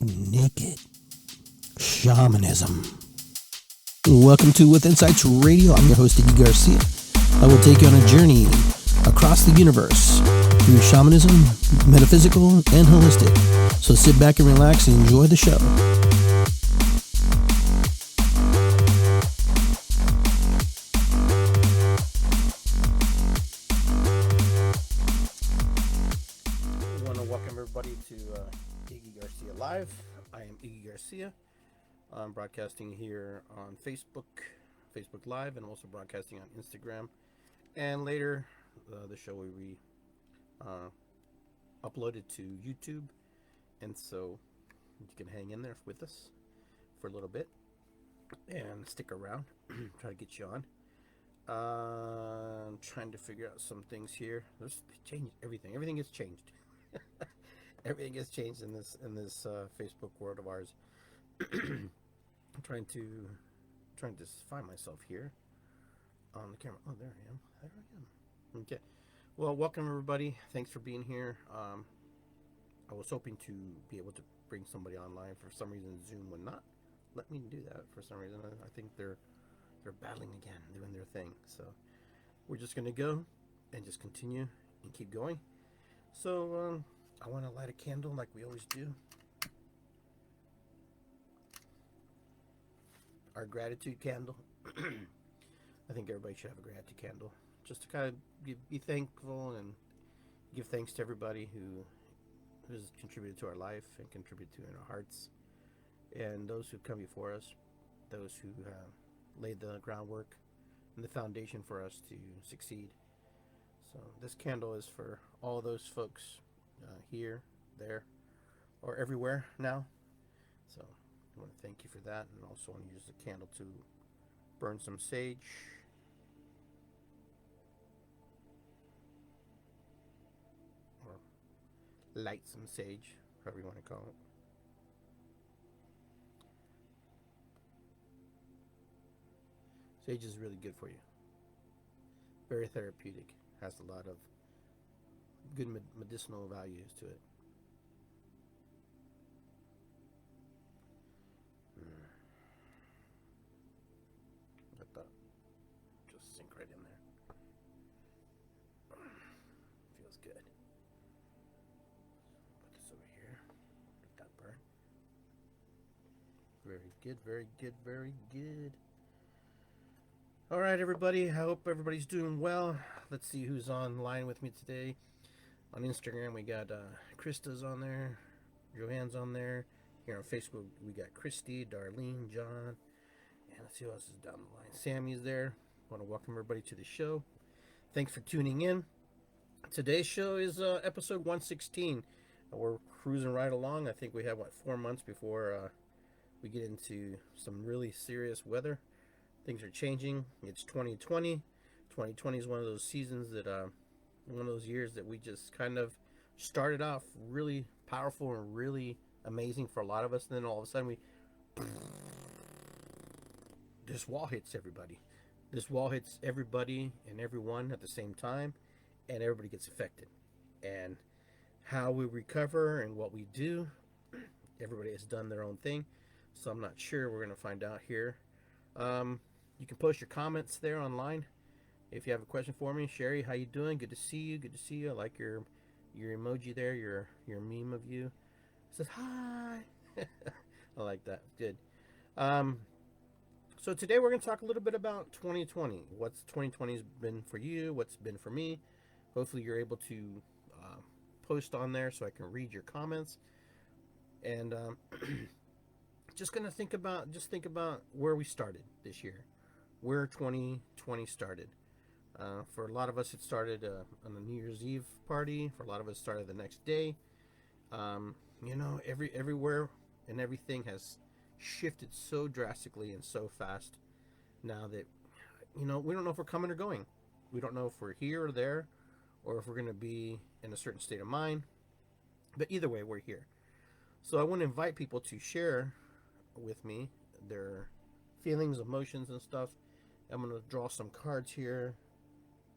Naked Shamanism. Welcome to With Insights Radio. I'm your host, Iggy Garcia. I will take you on a journey across the universe through shamanism, metaphysical, and holistic. So sit back and relax and enjoy the show. I want to welcome everybody to Iggy Garcia Live. I am Iggy Garcia. I'm broadcasting here on Facebook Live, and I'm also broadcasting on Instagram. And later, the show will be uploaded to YouTube. And so you can hang in there with us for a little bit and stick around. Try to get you on. I'm trying to figure out some things here. There's change everything. Everything gets changed. Everything gets changed in this Facebook world of ours. I'm trying to find myself here on the camera. Oh, there I am. Okay. Well, welcome everybody. Thanks for being here. I was hoping to be able to bring somebody online. For some reason, Zoom would not let me do that. For some reason, I think they're battling again, doing their thing. So we're just gonna go and just continue and keep going. So I want to light a candle like we always do. Our gratitude candle. I think everybody should have a gratitude candle, just to kind of be thankful and give thanks to everybody who has contributed to our life and contributed to in our hearts, and those who've come before us, those who have laid the groundwork and the foundation for us to succeed. So this candle is for all those folks here, there, or everywhere now. So I want to thank you for that, and also want to use the candle to burn some sage. Or light some sage, however you want to call it. Sage is really good for you. Very therapeutic. Has a lot of good medicinal values to it. Let that just sink right in there. Feels good. Put this over here. Let that burn. Very good, very good, very good. All right, everybody. I hope everybody's doing well. Let's see who's online with me today. On Instagram, we got Krista's on there. Joanne's on there. Here on Facebook, we got Christy, Darlene, John. And let's see who else is down the line. Sammy's there. I want to welcome everybody to the show. Thanks for tuning in. Today's show is episode 116. We're cruising right along. I think we have, 4 months before we get into some really serious weather. Things are changing. It's 2020. 2020 is one of those seasons that, one of those years that we just kind of started off really powerful and really amazing for a lot of us. And then all of a sudden this wall hits everybody. This wall hits everybody and everyone at the same time, and everybody gets affected. And how we recover and what we do, everybody has done their own thing. So I'm not sure. We're going to find out here. You can post your comments there online. If you have a question for me, Sherry, how you doing? Good to see you. Good to see you. I like your emoji there. Your meme of you. It says hi. I like that. Good. So today we're going to talk a little bit about 2020. What's 2020's been for you? What's been for me? Hopefully you're able to post on there so I can read your comments. And just going to think about where we started this year. Where 2020 started. For a lot of us, it started on the New Year's Eve party. For a lot of us, it started the next day. Everywhere and everything has shifted so drastically and so fast now that, we don't know if we're coming or going. We don't know if we're here or there, or if we're going to be in a certain state of mind. But either way, we're here. So I want to invite people to share with me their feelings, emotions, and stuff. I'm going to draw some cards here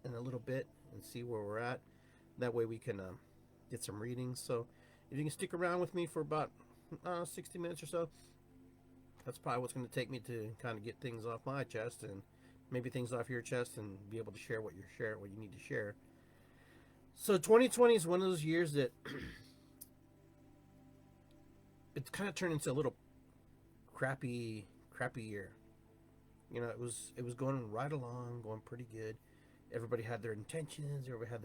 in a little bit and see where we're at. That way we can get some readings. So if you can stick around with me for about 60 minutes or so. That's probably what's going to take me to kind of get things off my chest and maybe things off your chest and be able to share what what you need to share. So 2020 is one of those years that it's kind of turned into a little crappy year. It was going right along, going pretty good. Everybody had their intentions, everybody had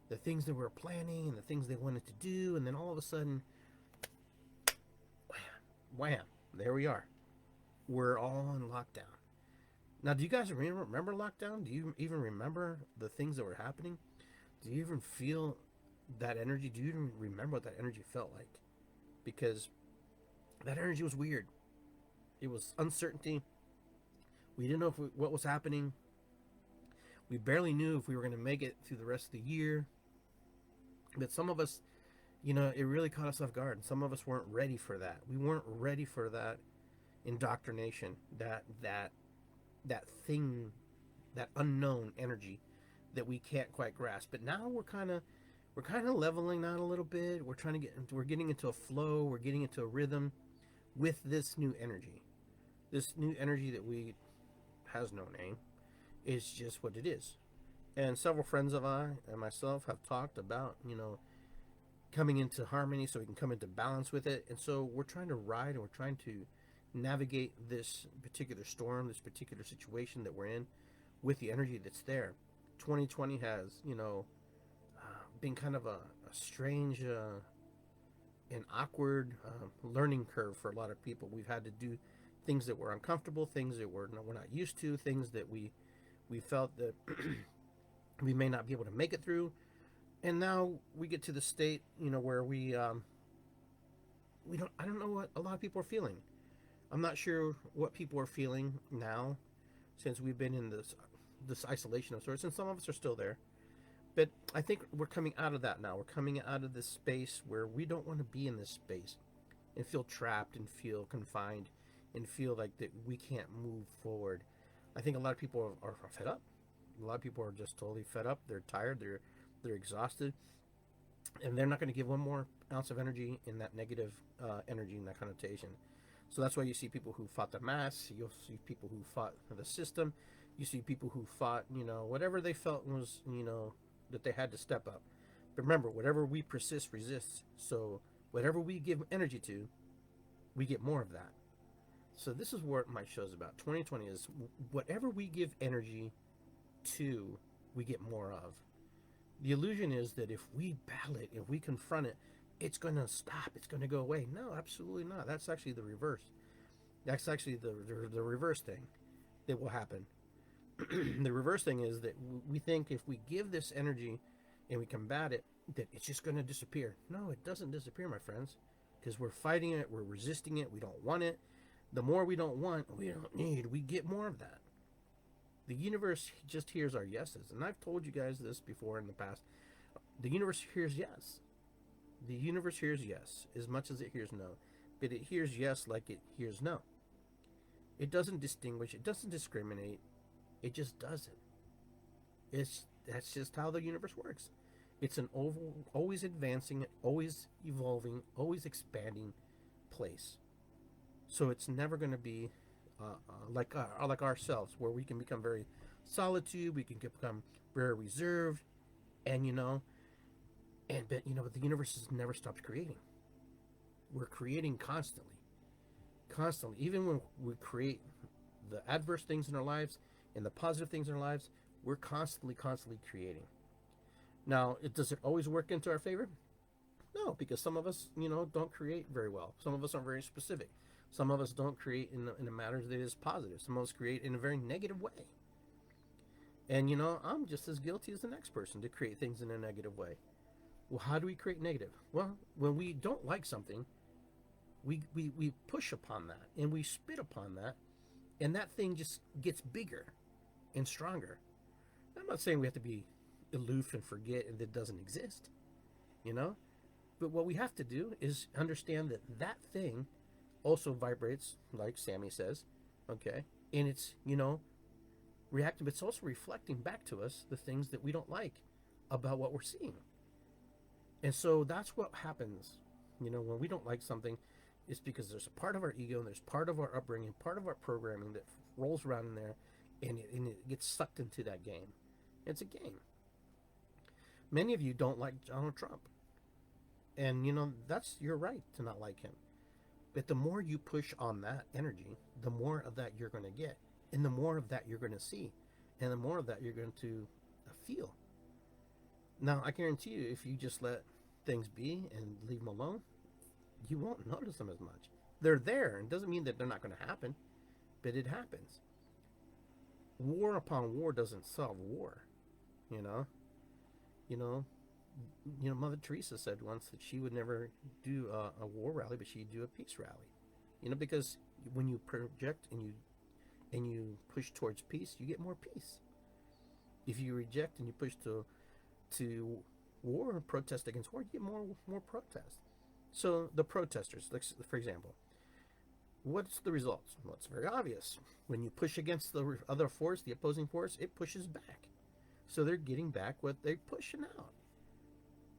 the things they were planning and the things they wanted to do, and then all of a sudden, wham, there we are. We're all on lockdown. Now, do you guys remember lockdown? Do you even remember the things that were happening? Do you even feel that energy? Do you even remember what that energy felt like? Because that energy was weird. It was uncertainty. We didn't know what was happening. We barely knew if we were going to make it through the rest of the year. But some of us, it really caught us off guard. Some of us weren't ready for that. We weren't ready for that indoctrination, that thing, that unknown energy that we can't quite grasp. But now we're kind of leveling out a little bit. We're getting into a flow. We're getting into a rhythm with this new energy. This new energy that has no name. Is just what it is. And several friends of mine and myself have talked about, coming into harmony so we can come into balance with it. And so we're trying to ride and we're trying to navigate this particular storm, this particular situation that we're in with the energy that's there. 2020 has, been kind of a strange and awkward learning curve for a lot of people. We've had to do things that were uncomfortable, things that we're not used to, things that we felt that we may not be able to make it through. And now we get to the state, where I don't know what a lot of people are feeling. I'm not sure what people are feeling now since we've been in this isolation of sorts, and some of us are still there. But I think we're coming out of that now. We're coming out of this space where we don't want to be in this space and feel trapped and feel confined and feel like that we can't move forward. I think a lot of people are fed up. A lot of people are just totally fed up. They're tired. They're exhausted, and they're not going to give one more ounce of energy in that negative energy and that connotation. So that's why you see people who fought the mass. You'll see people who fought the system. You see people who fought, whatever they felt was, that they had to step up. But remember, whatever we persist resists. So whatever we give energy to, we get more of that. So this is what my show's about. 2020 is whatever we give energy to, we get more of. The illusion is that if we battle it, if we confront it, it's going to stop. It's going to go away. No, absolutely not. That's actually the reverse. That's actually the reverse thing that will happen. The reverse thing is that we think if we give this energy and we combat it, that it's just going to disappear. No, it doesn't disappear, my friends, because we're fighting it. We're resisting it. We don't want it. The more we don't want, we don't need, we get more of that. The universe just hears our yeses. And I've told you guys this before in the past. The universe hears yes. The universe hears yes as much as it hears no. But it hears yes like it hears no. It doesn't distinguish. It doesn't discriminate. It just does it. That's just how the universe works. It's an always advancing, always evolving, always expanding place. So it's never going to be like ourselves, where we can become very solitude, we can become very reserved, and but the universe has never stopped creating. We're creating constantly. Even when we create the adverse things in our lives and the positive things in our lives, we're constantly creating. Now, does it always work into our favor? No, because some of us, don't create very well. Some of us aren't very specific. Some of us don't create in a manner that is positive. Some of us create in a very negative way. And, I'm just as guilty as the next person to create things in a negative way. Well, how do we create negative? Well, when we don't like something, we push upon that and we spit upon that, and that thing just gets bigger and stronger. I'm not saying we have to be aloof and forget and that it doesn't exist, But what we have to do is understand that thing also vibrates, like Sammy says, okay? And it's, reacting, but it's also reflecting back to us the things that we don't like about what we're seeing. And so that's what happens, when we don't like something, It's because there's a part of our ego and there's part of our upbringing, part of our programming that rolls around in there, and it gets sucked into that game. It's a game. Many of you don't like Donald Trump. And, that's your right to not like him. But the more you push on that energy, the more of that you're going to get. And the more of that you're going to see. And the more of that you're going to feel. Now, I guarantee you, if you just let things be and leave them alone, you won't notice them as much. They're there. It doesn't mean that they're not going to happen, but it happens. War upon war doesn't solve war, you know. Mother Teresa said once that she would never do a war rally, but she'd do a peace rally. Because when you project and you push towards peace, you get more peace. If you reject and you push to war and protest against war, you get more protest. So the protesters, for example, what's the results? Well, it's very obvious. When you push against the other force, the opposing force, it pushes back. So they're getting back what they're pushing out.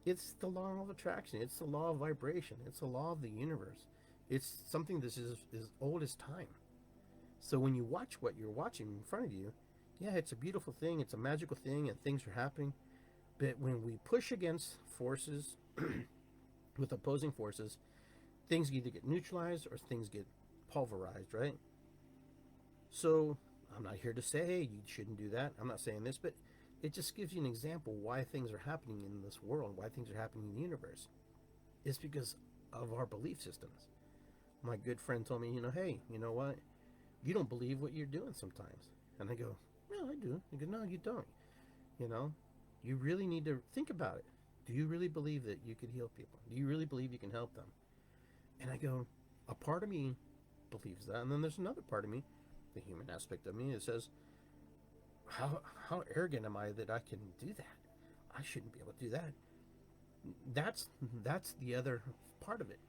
It's the law of attraction. It's the law of vibration. It's the law of the universe. It's something that is as old as time. So when you watch what you're watching in front of you, yeah, it's a beautiful thing. It's a magical thing, and things are happening. But when we push against forces with opposing forces, things either get neutralized or things get pulverized, right? So I'm not here to say, hey, you shouldn't do that. I'm not saying this, but it just gives you an example why things are happening in this world, why things are happening in the universe. It's because of our belief systems. My good friend told me, hey, you know what? You don't believe what you're doing sometimes. And I go, no, I do. I go, no, you don't. You really need to think about it. Do you really believe that you could heal people? Do you really believe you can help them? And I go, a part of me believes that. And then there's another part of me, the human aspect of me, that says, how arrogant am I that I can do that? I shouldn't be able to do that. That's the other part of it.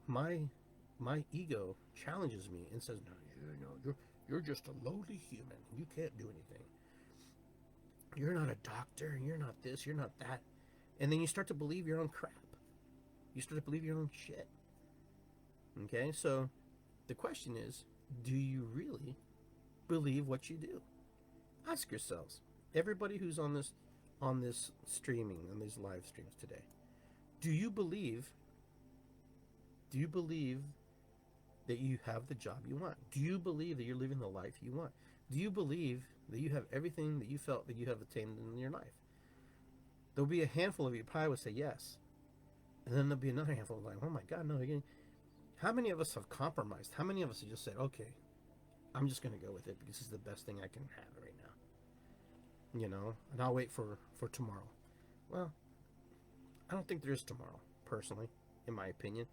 My ego challenges me and says, no, you're just a lowly human. You can't do anything. You're not a doctor. You're not this. You're not that. And then you start to believe your own crap. You start to believe your own shit. Okay, so the question is, do you really believe what you do? Ask yourselves, everybody who's on this streaming, on these live streams today, do you believe that you have the job you want? Do you believe that you're living the life you want? Do you believe that you have everything that you felt that you have attained in your life? There'll be a handful of you probably would say yes. And then there'll be another handful like, oh my God, no. Again. How many of us have compromised? How many of us have just said, okay, I'm just going to go with it because it's the best thing I can have right now. And I'll wait for tomorrow. Well, I don't think there is tomorrow, personally, in my opinion.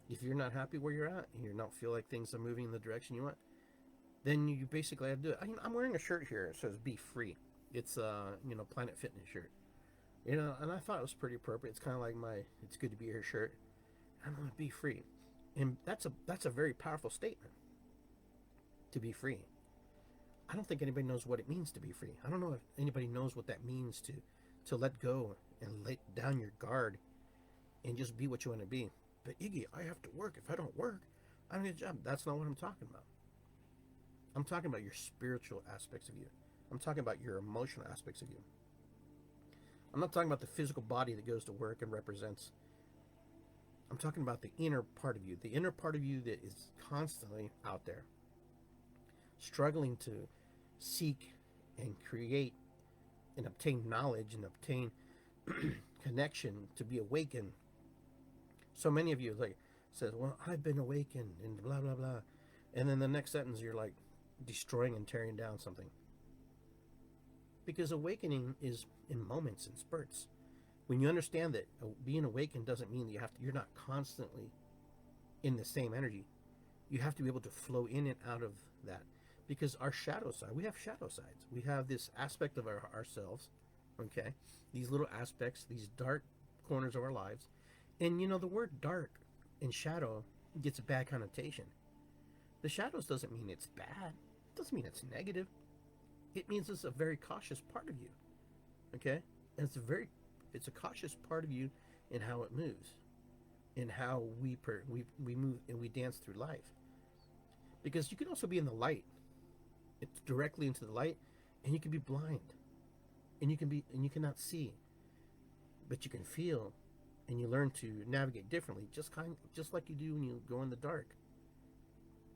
If you're not happy where you're at and you don't feel like things are moving in the direction you want, then you basically have to do it. I'm wearing a shirt here. It says "Be Free." It's Planet Fitness shirt. And I thought it was pretty appropriate. It's kind of like my "It's good to be here" shirt. I'm going to be free, and that's a very powerful statement. To be free. I don't think anybody knows what it means to be free. I don't know if anybody knows what that means to let go and let down your guard and just be what you want to be. But Iggy, I have to work. If I don't work, I don't get a job. That's not what I'm talking about. I'm talking about your spiritual aspects of you. I'm talking about your emotional aspects of you. I'm not talking about the physical body that goes to work and represents. I'm talking about the inner part of you. The inner part of you that is constantly out there, struggling to seek and create and obtain knowledge and obtain connection, to be awakened. So many of you says, well, I've been awakened and blah, blah, blah. And then the next sentence, you're like destroying and tearing down something. Because awakening is in moments and spurts. When you understand that being awakened doesn't mean that you're not constantly in the same energy. You have to be able to flow in and out of that. Because our shadow side, we have shadow sides. We have this aspect of ourselves, okay? These little aspects, these dark corners of our lives. And the word dark and shadow gets a bad connotation. The shadows doesn't mean it's bad. It doesn't mean it's negative. It means it's a very cautious part of you, okay? And it's a cautious part of you in how it moves. in how we move and we dance through life. Because you can also be in the light, it's directly into the light, and you can be blind, and you cannot see, but you can feel, and you learn to navigate differently, just like you do when you go in the dark.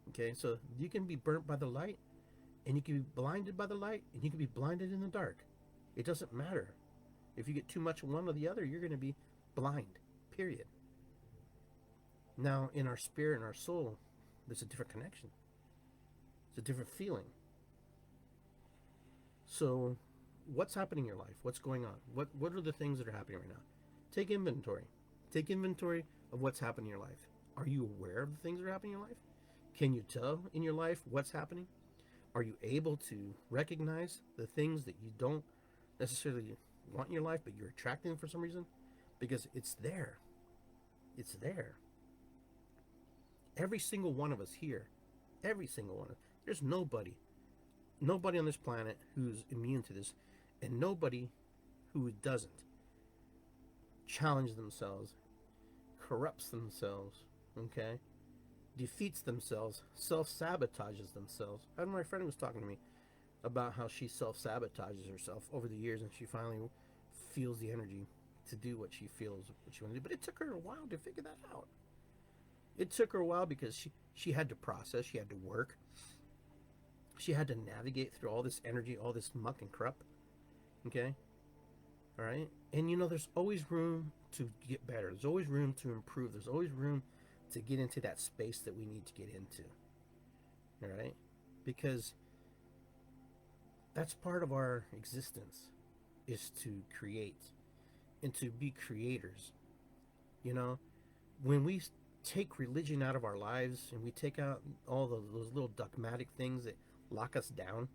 Okay, so you can be burnt by the light, and you can be blinded by the light, and you can be blinded in the dark. It doesn't matter. If you get too much of one or the other, you're going to be blind, period. Now, in our spirit and our soul, there's a different connection. It's a different feeling. So, what's happening in your life? What's going on? What are the things that are happening right now? Take inventory. Take inventory of what's happening in your life. Are you aware of the things that are happening in your life? Can you tell in your life what's happening? Are you able to recognize the things that you don't necessarily want in your life, but you're attracting for some reason? Because it's there. It's there. Every single one of us here, every single one of us, there's nobody on this planet who's immune to this, and nobody who doesn't challenge themselves, corrupts themselves, okay, defeats themselves, self-sabotages themselves. I know my friend was talking to me about how she self-sabotages herself over the years, and she finally feels the energy to do what she feels what she wants to do. But it took her a while to figure that out. It took her a while because she had to process, she had to work, she had to navigate through all this energy, all this muck and crap. Okay? All right? And you know, there's always room to get better. There's always room to improve. There's always room to get into that space that we need to get into. All right? Because that's part of our existence, is to create and to be creators. You know, when we take religion out of our lives and we take out all those little dogmatic things that lock us down,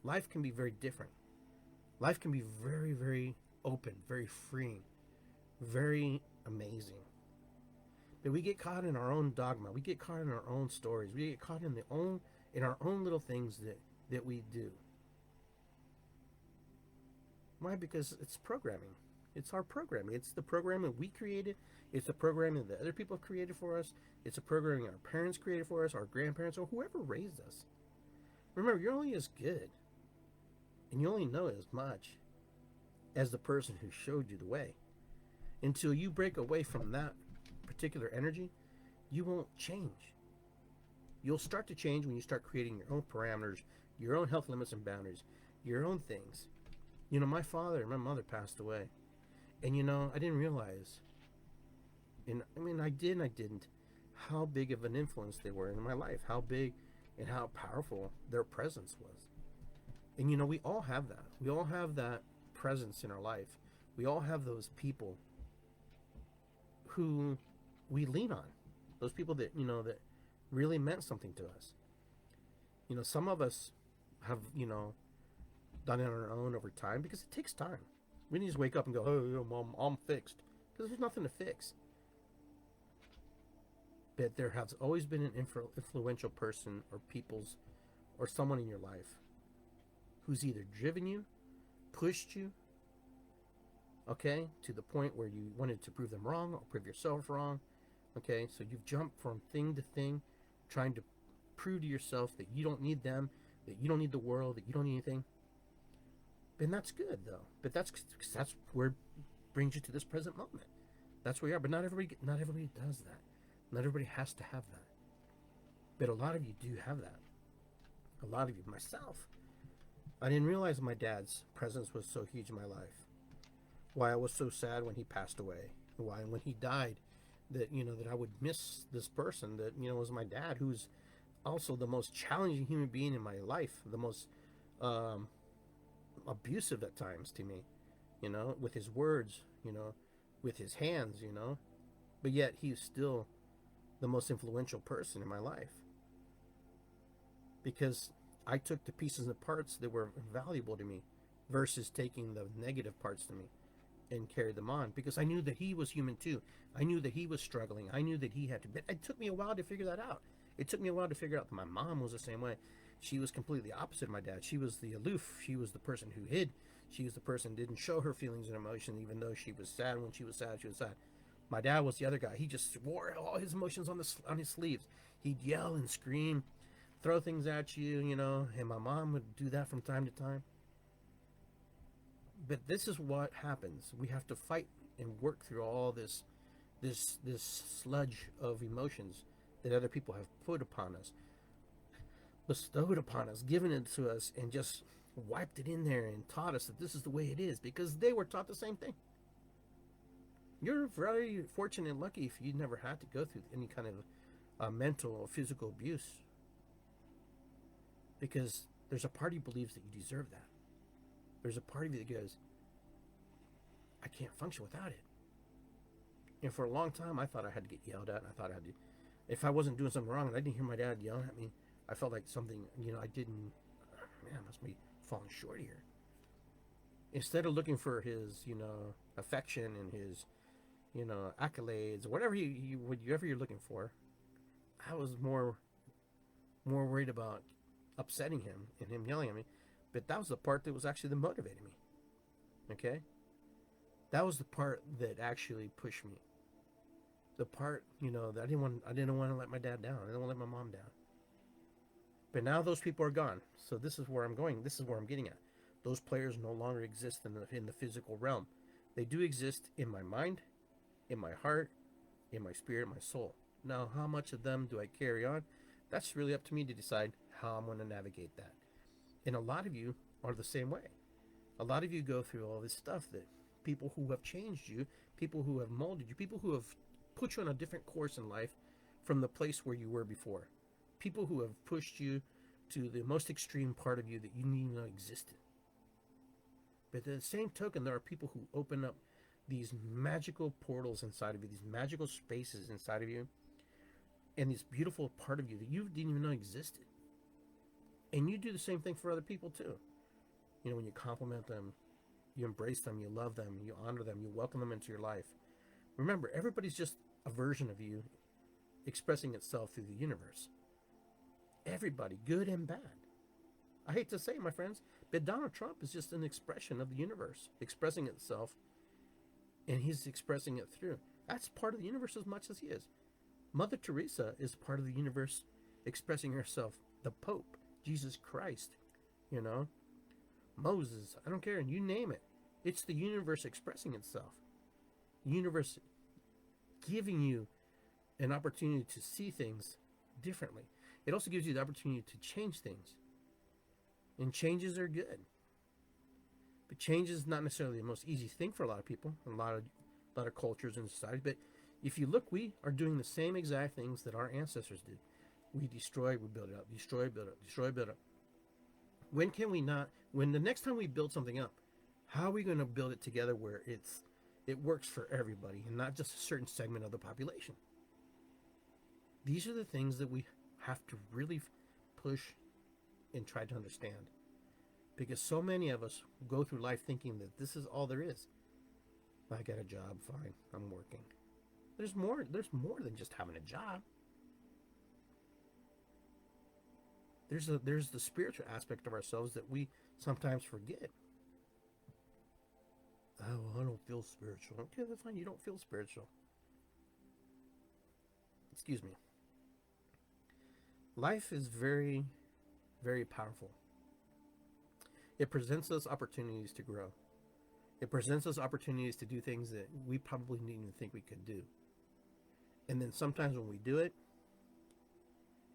life can be very different. Life can be very, very open, very freeing, very amazing. But we get caught in our own dogma. We get caught in our own stories. We get caught in our own little things that we do. Why? Because it's programming. It's our programming. It's the programming we created. It's the programming that other people have created for us. It's the programming our parents created for us, our grandparents, or whoever raised us. Remember, you're only as good, and you only know as much as the person who showed you the way. Until you break away from that particular energy, you won't change. You'll start to change when you start creating your own parameters, your own health limits and boundaries, your own things. You know, my father and my mother passed away. And you know, I didn't realize, I didn't, how big of an influence they were in my life, how big and how powerful their presence was. And you know, we all have that. We all have that presence in our life. We all have those people who we lean on. Those people that, you know, that really meant something to us. You know, some of us have, you know, done it on our own over time because it takes time. We didn't just wake up and go, oh, Mom, I'm fixed. Because there's nothing to fix. But there has always been an influential person or someone in your life who's either driven you, pushed you, okay, to the point where you wanted to prove them wrong or prove yourself wrong. Okay, so you've jumped from thing to thing, trying to prove to yourself that you don't need them, that you don't need the world, that you don't need anything. And that's good, though. But that's where it brings you to this present moment. That's where you are. But not everybody does that. Not everybody has to have that. But a lot of you do have that. A lot of you, myself. I didn't realize my dad's presence was so huge in my life. Why I was so sad when he passed away. Why when he died, that, you know, that I would miss this person that, you know, was my dad, who's also the most challenging human being in my life, the most abusive at times to me, you know, with his words, you know, with his hands, you know, but yet he's still the most influential person in my life, because I took the pieces and parts that were valuable to me versus taking the negative parts to me and carried them on, because I knew that he was human too. I knew that he was struggling. I knew that he had to, but it took me a while to figure that out. It took me a while to figure out that my mom was the same way. She was completely opposite of my dad. She was the aloof. She was the person who hid. She was the person who didn't show her feelings and emotions, even though she was sad. When she was sad, she was sad. My dad was the other guy. He just wore all his emotions on his sleeves. He'd yell and scream, throw things at you, you know. And my mom would do that from time to time. But this is what happens. We have to fight and work through all this sludge of emotions that other people have put upon us, bestowed upon us, given it to us, and just wiped it in there and taught us that this is the way it is because they were taught the same thing. You're very fortunate and lucky if you never had to go through any kind of mental or physical abuse, because there's a part of you believes that you deserve that. There's a part of you that goes, I can't function without it. And for a long time, I thought I had to get yelled at. And I thought I had to, if I wasn't doing something wrong and I didn't hear my dad yelling at me, I felt like something, I didn't, man, I must be falling short here. Instead of looking for his, affection and his, accolades, whatever whatever you're looking for, I was more worried about upsetting him and him yelling at me. But that was the part that was actually that motivated me. Okay? That was the part that actually pushed me. The part, that I didn't want to let my dad down. I didn't want to let my mom down. But now those people are gone. So this is where I'm going. This is where I'm getting at. Those players no longer exist in the physical realm. They do exist in my mind, in my heart, in my spirit, my soul. Now, how much of them do I carry on? That's really up to me to decide how I'm going to navigate that. And a lot of you are the same way. A lot of you go through all this stuff that people who have changed you, people who have molded you, people who have put you on a different course in life from the place where you were before. People who have pushed you to the most extreme part of you that you didn't even know existed. But at the same token, there are people who open up these magical portals inside of you, these magical spaces inside of you, and this beautiful part of you that you didn't even know existed. And you do the same thing for other people too. When you compliment them, you embrace them, you love them, you honor them, you welcome them into your life. Remember, everybody's just a version of you expressing itself through the universe. Everybody, good and bad. I hate to say it, my friends, but Donald Trump is just an expression of the universe expressing itself, and he's expressing it through. That's part of the universe as much as he is. Mother Teresa is part of the universe expressing herself. The Pope, Jesus Christ, Moses, I don't care, you name it. It's the universe expressing itself. The universe giving you an opportunity to see things differently. It also gives you the opportunity to change things. And changes are good. But change is not necessarily the most easy thing for a lot of people, a lot of cultures and societies. But if you look, we are doing the same exact things that our ancestors did. We destroy, we build it up, destroy, build up, destroy, build up. When can we not, when the next time we build something up, how are we going to build it together where it works for everybody and not just a certain segment of the population? These are the things that we have to really push and try to understand. Because so many of us go through life thinking that this is all there is. I got a job, fine, I'm working. There's more than just having a job. There's the spiritual aspect of ourselves that we sometimes forget. Oh, I don't feel spiritual. Okay, that's fine. You don't feel spiritual. Excuse me. Life is very, very powerful. It presents us opportunities to grow. It presents us opportunities to do things that we probably didn't even think we could do. And then sometimes when we do it,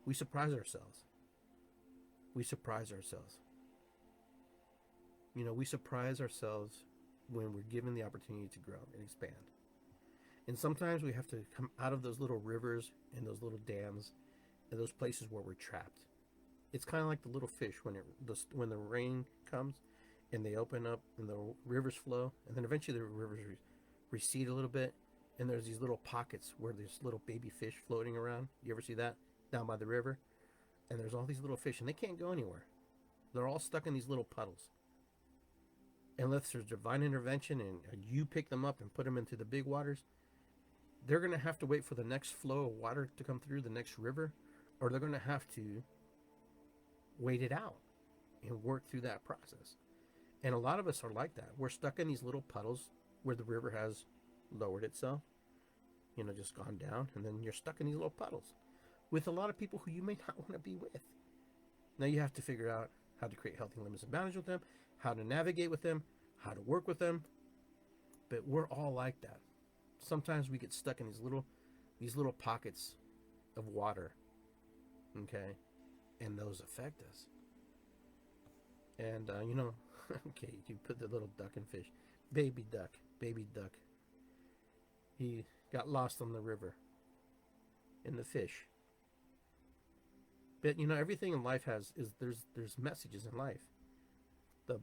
we surprise ourselves. We surprise ourselves. We surprise ourselves when we're given the opportunity to grow and expand. And sometimes we have to come out of those little rivers and those little dams and those places where we're trapped. It's kind of like the little fish when the rain comes and they open up and the rivers flow, and then eventually the rivers recede a little bit, and there's these little pockets where there's little baby fish floating around. You ever see that down by the river? And there's all these little fish, and they can't go anywhere. They're all stuck in these little puddles. Unless there's divine intervention and you pick them up and put them into the big waters, they're going to have to wait for the next flow of water to come through, the next river, or they're going to have to wait it out and work through that process. And a lot of us are like that. We're stuck in these little puddles where the river has lowered itself, just gone down, and then you're stuck in these little puddles with a lot of people who you may not want to be with. Now you have to figure out how to create healthy limits of boundaries with them, how to navigate with them, how to work with them. But we're all like that. Sometimes we get stuck in these little pockets of water, okay, and those affect us. And okay, you put the little duck and fish, baby duck. He got lost on the river, in the fish. But everything in life there's messages in life. The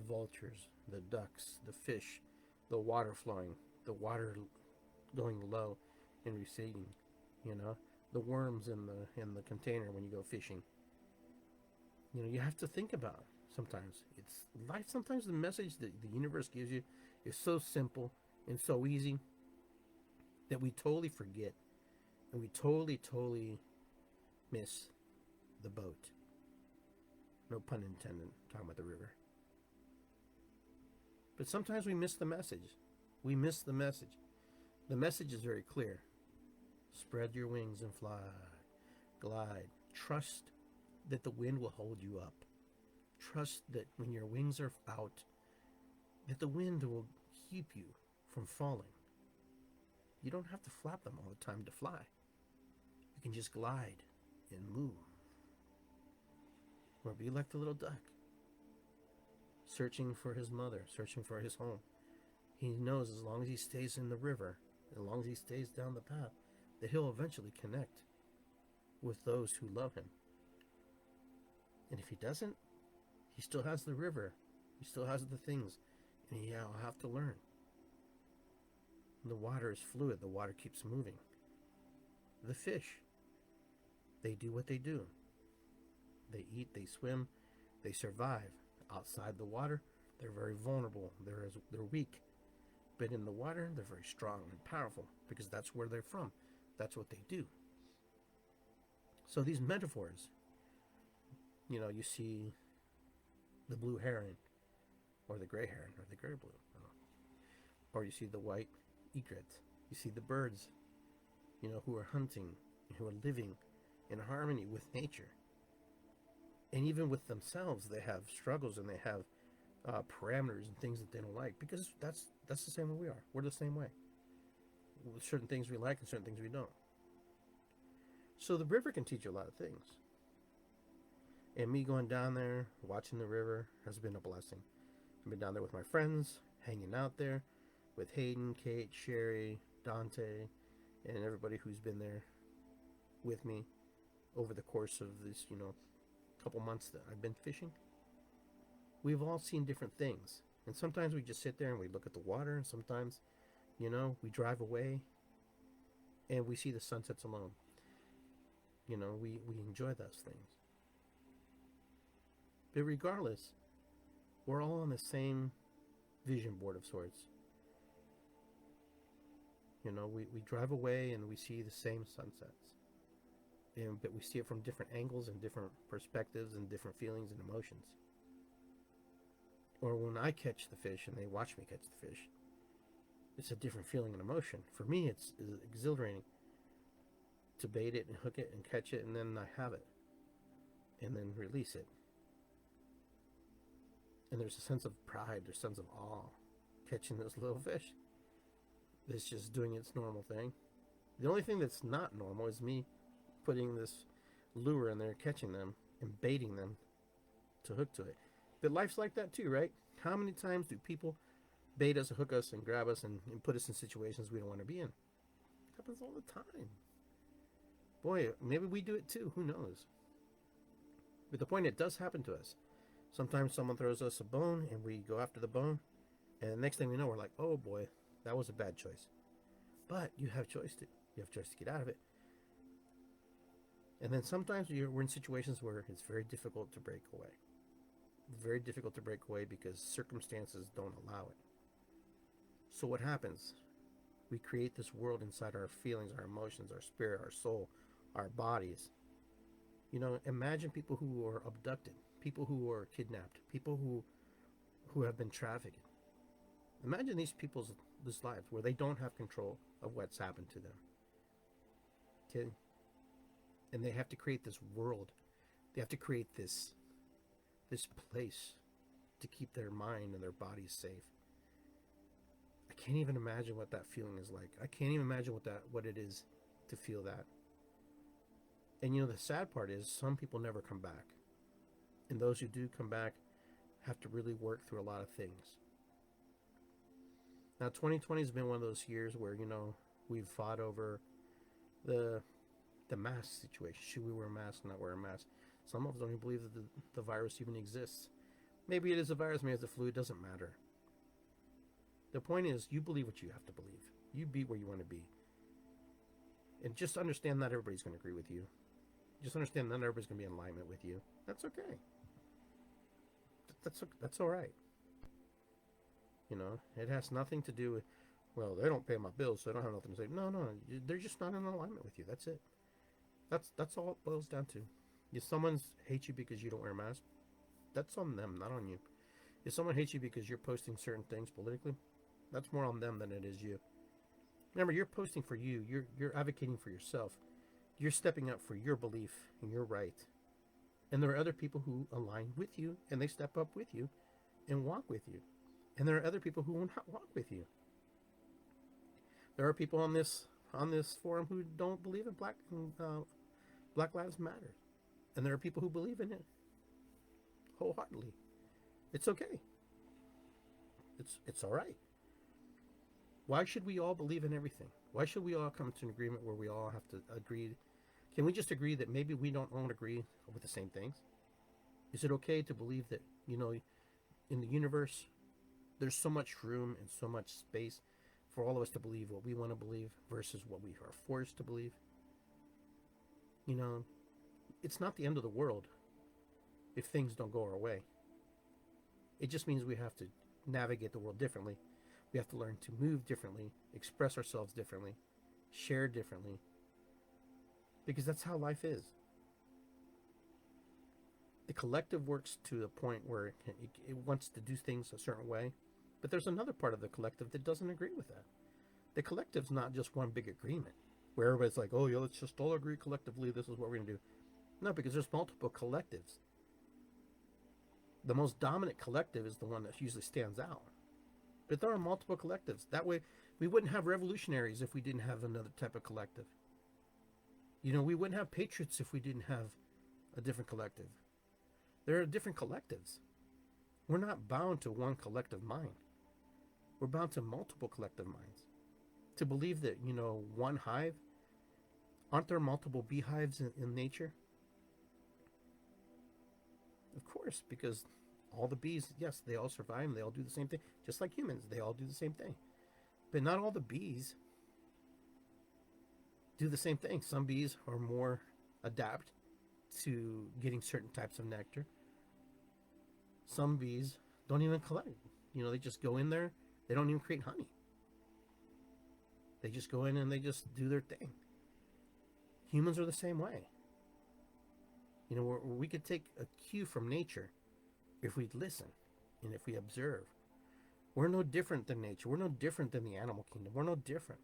vultures, the ducks, the fish, the water flowing, the water going low and receding, the worms in the container when you go fishing. You have to think about sometimes. It's life. Sometimes the message that the universe gives you is so simple and so easy that we totally forget, and we totally miss the boat. No pun intended, talking about the river. But sometimes we miss the message. We miss the message. The message is very clear. Spread your wings and fly. Glide. Trust that the wind will hold you up. Trust that when your wings are out, that the wind will keep you from falling. You don't have to flap them all the time to fly. You can just glide and move. Or be like the little duck, searching for his mother, searching for his home. He knows as long as he stays in the river, as long as he stays down the path, that he'll eventually connect with those who love him. And if he doesn't, he still has the river, he still has the things, and he'll have to learn. The water is fluid, the water keeps moving. The fish, they do what they do. They eat, they swim, they survive. Outside the water, they're very vulnerable, they're weak. But in the water, they're very strong and powerful, because that's where they're from. That's what they do. So these metaphors, you see the blue heron, or the gray heron, or the gray blue, or you see the white egret. You see the birds, who are hunting, who are living in harmony with nature. And even with themselves, they have struggles, and they have parameters and things that they don't like, because that's the same way we are. We're the same way. With certain things we like and certain things we don't. So the river can teach you a lot of things. And me going down there, watching the river, has been a blessing. I've been down there with my friends, hanging out there with Hayden, Kate, Sherry, Dante, and everybody who's been there with me over the course of this, couple months that I've been fishing. We've all seen different things. And sometimes we just sit there and we look at the water, and sometimes, we drive away and we see the sunsets alone. We enjoy those things. But regardless, we're all on the same vision board of sorts. We drive away and we see the same sunsets. But we see it from different angles and different perspectives and different feelings and emotions. Or when I catch the fish and they watch me catch the fish, it's a different feeling and emotion. For me, it's exhilarating to bait it and hook it and catch it, and then I have it, and then release it. And there's a sense of pride, there's a sense of awe, catching this little fish that's just doing its normal thing. The only thing that's not normal is me putting this lure in there, catching them, and baiting them to hook to it. But life's like that too, right? How many times do people bait us, hook us, and grab us, and put us in situations we don't want to be in? It happens all the time. Boy, maybe we do it too. Who knows? But the point, it does happen to us. Sometimes someone throws us a bone, and we go after the bone, and the next thing we know, we're like, oh boy, that was a bad choice. But you have choice to. You have choice to get out of it. And then sometimes we're in situations where it's very difficult to break away. Very difficult to break away because circumstances don't allow it. So what happens? We create this world inside our feelings, our emotions, our spirit, our soul, our bodies. Imagine people who are abducted, people who are kidnapped, people who have been trafficked. Imagine these people's this lives where they don't have control of what's happened to them. Okay? And they have to create this world. They have to create this place to keep their mind and their bodies safe. I can't even imagine what that feeling is like. I can't even imagine what it is to feel that. And the sad part is some people never come back. And those who do come back have to really work through a lot of things. Now 2020 has been one of those years where, we've fought over the mask situation. Should we wear a mask, not wear a mask? Some of us don't even believe that the virus even exists. Maybe it is a virus, maybe it's a flu, it doesn't matter. The point is, you believe what you have to believe. You be where you want to be. And just understand not everybody's going to agree with you. Just understand not everybody's going to be in alignment with you. That's okay. That's all right. It has nothing to do with, well, they don't pay my bills, so I don't have nothing to say. No, they're just not in alignment with you. That's it. That's all it boils down to. If someone hates you because you don't wear a mask, that's on them, not on you. If someone hates you because you're posting certain things politically, that's more on them than it is you. Remember, you're posting for you. You're advocating for yourself. You're stepping up for your belief and your right. And there are other people who align with you, and they step up with you and walk with you. And there are other people who will not walk with you. There are people on this forum who don't believe in Black Lives Matter. And there are people who believe in it wholeheartedly. It's okay. It's all right. Why should we all believe in everything? Why should we all come to an agreement where we all have to agree? Can we just agree that maybe we don't all agree with the same things? Is it okay to believe that, in the universe, there's so much room and so much space for all of us to believe what we want to believe versus what we are forced to believe? It's not the end of the world if things don't go our way. It just means we have to navigate the world differently. We have to learn to move differently, express ourselves differently, share differently, because that's how life is. The collective works to a point where it wants to do things a certain way, but there's another part of the collective that doesn't agree with that. The collective's not just one big agreement where everybody's like, oh yeah, let's just all agree collectively, this is what we're going to do. No, because there's multiple collectives. The most dominant collective is the one that usually stands out. But there are multiple collectives. That way, we wouldn't have revolutionaries if we didn't have another type of collective. We wouldn't have patriots if we didn't have a different collective. There are different collectives. We're not bound to one collective mind. We're bound to multiple collective minds. To believe that, one hive, aren't there multiple beehives in nature? Of course, because all the bees, yes, they all survive and they all do the same thing. Just like humans, they all do the same thing. But not all the bees do the same thing. Some bees are more adapt to getting certain types of nectar. Some bees don't even collect. They just go in there. They don't even create honey. They just go in and they just do their thing. Humans are the same way. We could take a cue from nature if we listen and if we observe. We're no different than nature. We're no different than the animal kingdom. We're no different.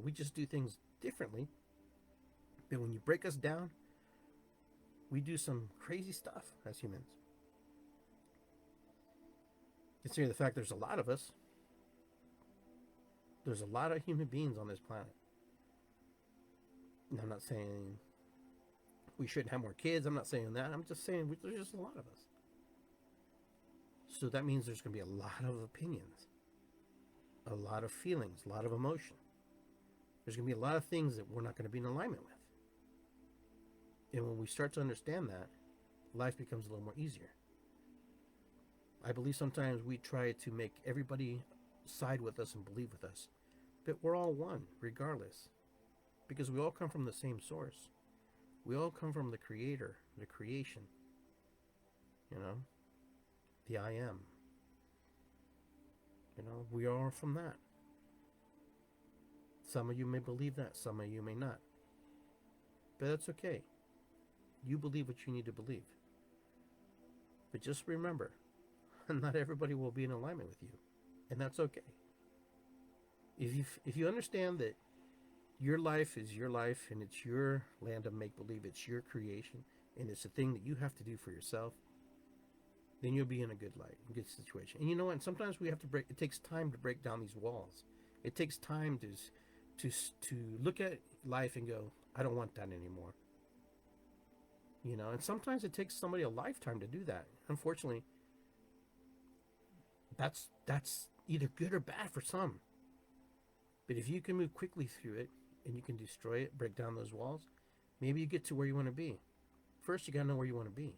We just do things differently. But when you break us down, we do some crazy stuff as humans. Considering the fact there's a lot of us, there's a lot of human beings on this planet. And I'm not saying we shouldn't have more kids. I'm not saying that. I'm just saying there's just a lot of us. So that means there's going to be a lot of opinions, a lot of feelings, a lot of emotion. There's going to be a lot of things that we're not going to be in alignment with. And when we start to understand that, life becomes a little more easier. I believe sometimes we try to make everybody side with us and believe with us. But we're all one, regardless. Because we all come from the same source. We all come from the Creator, the creation. The I am. We are from that. Some of you may believe that, some of you may not. But that's okay. You believe what you need to believe. But just remember, not everybody will be in alignment with you, and that's okay. If you understand that your life is your life and it's your land of make believe, it's your creation, and it's a thing that you have to do for yourself, then you'll be in a good light, a good situation. And you know what? Sometimes we have to break. It takes time to break down these walls. It takes time to look at life and go, I don't want that anymore. You know, and sometimes it takes somebody a lifetime to do that. Unfortunately, that's either good or bad for some. But if you can move quickly through it and you can destroy it, break down those walls, maybe you get to where you want to be. First, you got to know where you want to be.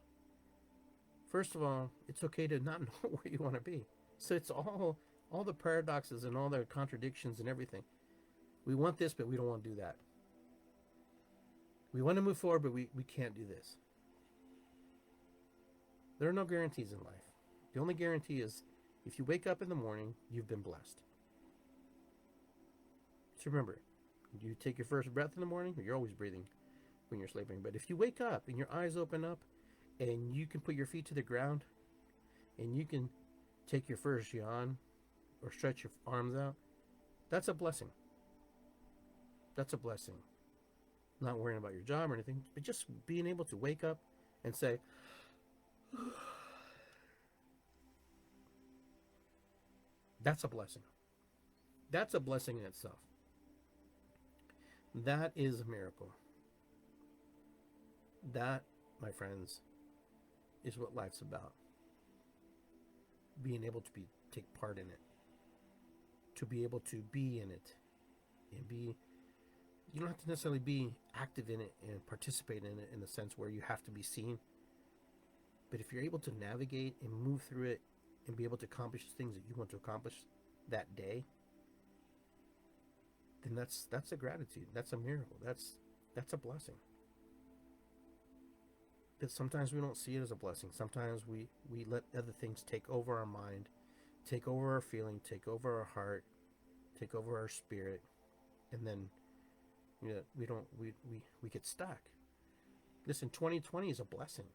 First of all, it's okay to not know where you want to be. So it's all the paradoxes and all the contradictions and everything. We want this, but we don't want to do that. We want to move forward, but we can't do this. There are no guarantees in life. The only guarantee is if you wake up in the morning, you've been blessed. So remember, you take your first breath in the morning, you're always breathing when you're sleeping. But if you wake up and your eyes open up and you can put your feet to the ground and you can take your first yawn or stretch your arms out, that's a blessing. That's a blessing. Not worrying about your job or anything, but just being able to wake up and say, that's a blessing. That's a blessing in itself. That is a miracle. That, my friends, is what life's about. Being able to take part in it. To be able to be in it. And be, you don't have to necessarily be active in it and participate in it in the sense where you have to be seen. But if you're able to navigate and move through it and be able to accomplish things that you want to accomplish that day, then that's a gratitude. That's a miracle. That's a blessing. But sometimes we don't see it as a blessing. Sometimes we let other things take over our mind, take over our feeling, take over our heart, take over our spirit, and then we get stuck. Listen, 2020 is a blessing.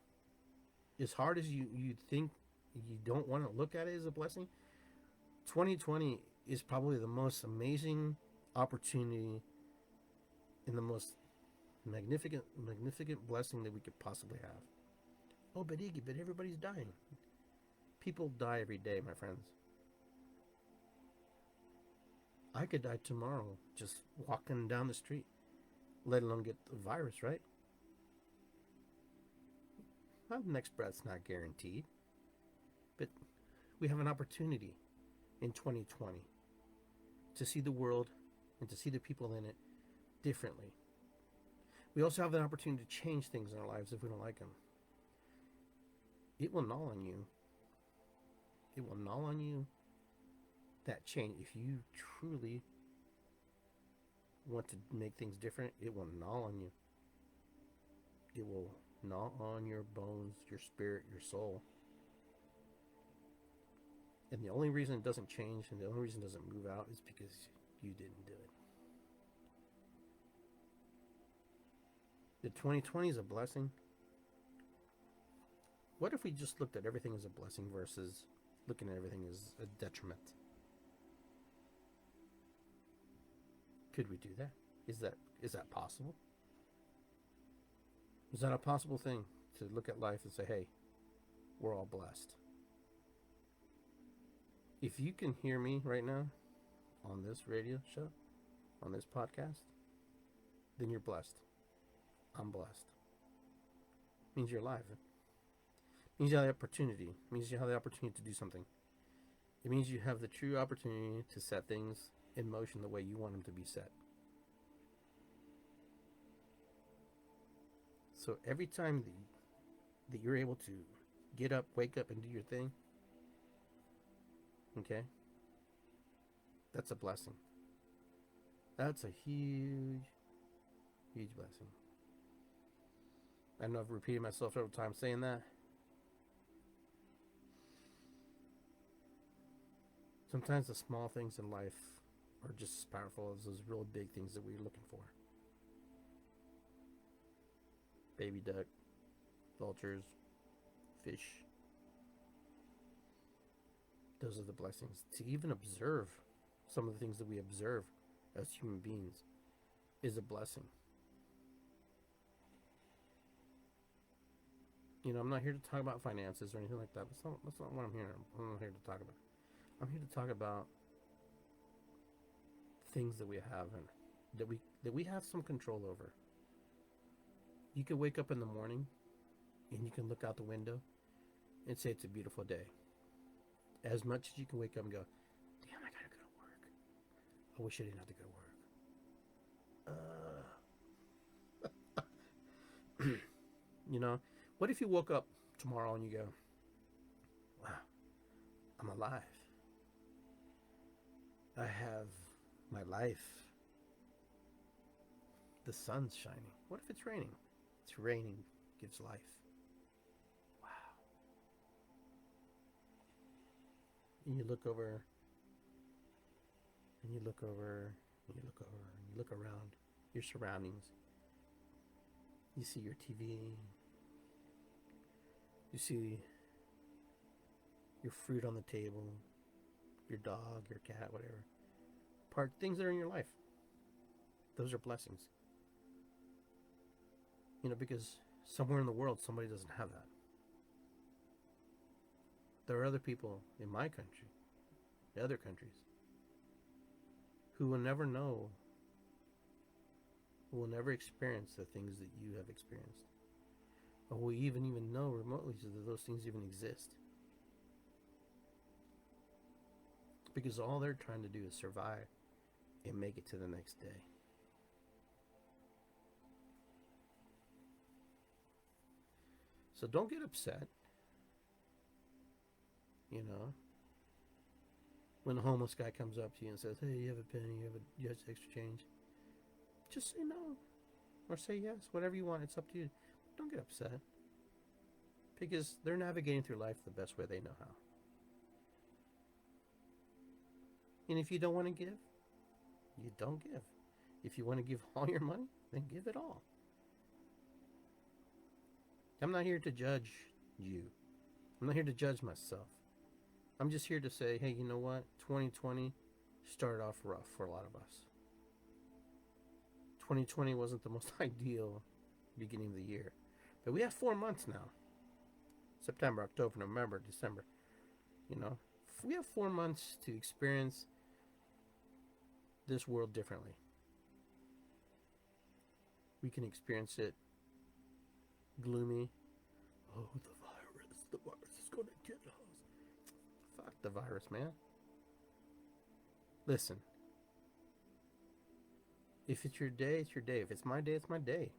As hard as you think you don't want to look at it as a blessing, 2020 is probably the most amazing opportunity and the most magnificent blessing that we could possibly have. Oh, but Iggy, but everybody's dying. People die every day, my friends. I could die tomorrow just walking down the street, let alone get the virus, right? My next breath's not guaranteed, but we have an opportunity in 2020 to see the world and to see the people in it differently. We also have the opportunity to change things in our lives if we don't like them. It will gnaw on you. It will gnaw on you, that change. If you truly want to make things different, it will gnaw on you. It will gnaw on your bones, your spirit, your soul. And the only reason it doesn't change and the only reason it doesn't move out is because you didn't do it. The 2020 is a blessing. What if we just looked at everything as a blessing versus looking at everything as a detriment? Could we do that? Is that possible? Is that a possible thing to look at life and say, hey, we're all blessed? If you can hear me right now on this radio show, on this podcast, then you're blessed. I'm blessed. It means you're alive. It means you have the opportunity. It means you have the opportunity to do something. It means you have the true opportunity to set things in motion the way you want them to be set. So every time that you're able to get up, wake up, and do your thing, okay, that's a blessing. That's a huge, huge blessing. I know I've repeated myself several times saying that. Sometimes the small things in life are just as powerful as those real big things that we're looking for. Baby duck, vultures, fish. Those are the blessings. To even observe some of the things that we observe as human beings is a blessing. I'm not here to talk about finances or anything like that. That's not what I'm here. I'm not here to talk about. I'm here to talk about things that we have and that we have some control over. You can wake up in the morning and you can look out the window and say it's a beautiful day. As much as you can wake up and go, damn, I gotta go to work. I wish I didn't have to go to work. What if you woke up tomorrow and you go, wow, I'm alive. I have my life. The sun's shining. What if it's raining? It's raining gives life. Wow. And you look over, and you look over, and you look over, and you look around your surroundings. You see your TV. You see your fruit on the table, your dog, your cat, whatever. Things that are in your life. Those are blessings. Because somewhere in the world, somebody doesn't have that. There are other people in my country, in other countries, who will never know, who will never experience the things that you have experienced. Or will even know remotely that those things even exist. Because all they're trying to do is survive and make it to the next day. So don't get upset. When the homeless guy comes up to you and says, hey, you have a penny, you have extra change. Just say no. Or say yes, whatever you want, it's up to you. Don't get upset. Because they're navigating through life the best way they know how. And if you don't want to give, you don't give. If you want to give all your money, then give it all. I'm not here to judge you. I'm not here to judge myself. I'm just here to say, hey, you know what? 2020 started off rough for a lot of us. 2020 wasn't the most ideal beginning of the year. But we have 4 months now. September, October, November, December. We have 4 months to experience this world differently. We can experience it gloomy. Oh, the virus is going to get us. Fuck the virus, man. Listen. If it's your day, it's your day. If it's my day, it's my day.